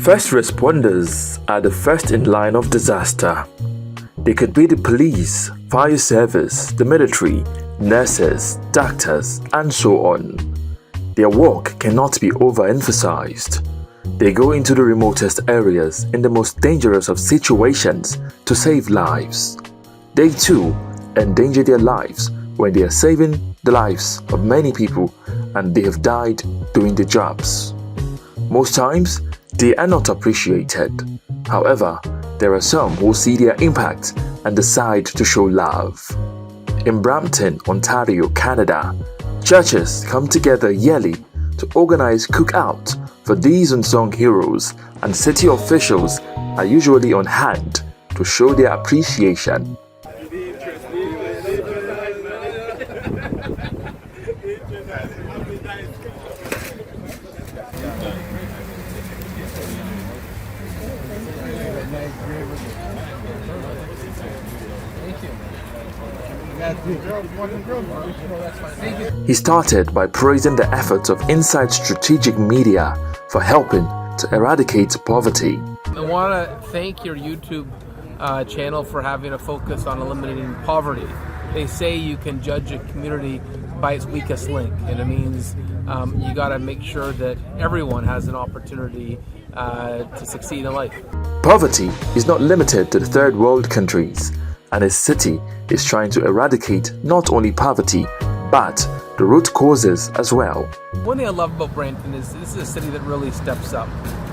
First responders are the first in line of disaster. They could be the police, fire service, the military, nurses, doctors, and so on. Their work cannot be overemphasized. They go into the remotest areas in the most dangerous of situations to save lives. They too endanger their lives when they are saving the lives of many people and they have died doing the jobs. Most times, they are not appreciated. However, there are some who see their impact and decide to show love. In Brampton, Ontario, Canada, churches come together yearly to organize cookout for these unsung heroes, and city officials are usually on hand to show their appreciation. He started by praising the efforts of Inside Strategic Media for helping to eradicate poverty. I want to thank your YouTube channel for having a focus on eliminating poverty. They say you can judge a community by its weakest link, and it means you got to make sure that everyone has an opportunity to succeed in life. Poverty is not limited to the third world countries, and his city is trying to eradicate not only poverty, but the root causes as well. One thing I love about Brampton is this is a city that really steps up.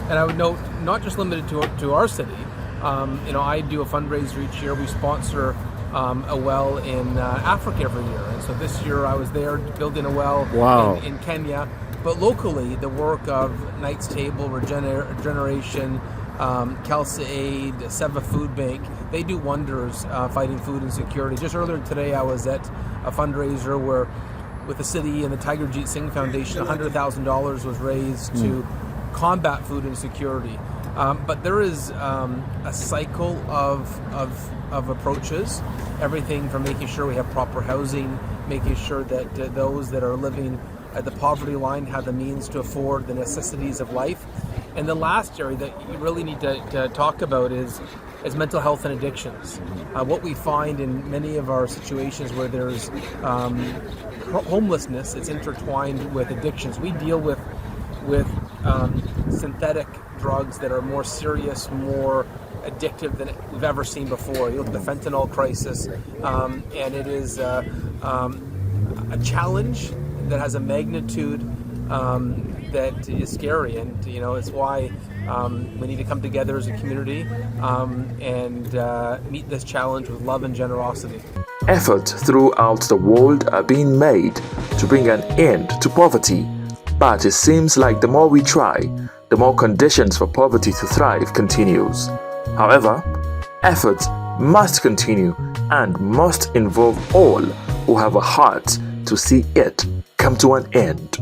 And I would note, not just limited to our city. I do a fundraiser each year. We sponsor a well in Africa every year. And so this year I was there building a well in Kenya. But locally, the work of Knight's Table, Regeneration, Kelsa Aid, Seva Food Bank, they do wonders fighting food insecurity. Just earlier today I was at a fundraiser where with the city and the Tiger Jeet Singh Foundation, $100,000 was raised to combat food insecurity. But there is a cycle of approaches, everything from making sure we have proper housing, making sure that those that are living at the poverty line have the means to afford the necessities of life. And the last area that you really need to talk about is mental health and addictions. What we find in many of our situations where there's homelessness, it's intertwined with addictions. We deal with synthetic drugs that are more serious, more addictive than we've ever seen before. You look at the fentanyl crisis, and it is a challenge that has a magnitude that is scary, and it's why we need to come together as a community and meet this challenge with love and generosity. Efforts throughout the world are being made to bring an end to poverty, but it seems like the more we try, the more conditions for poverty to thrive continues. However, efforts must continue and must involve all who have a heart to see it come to an end.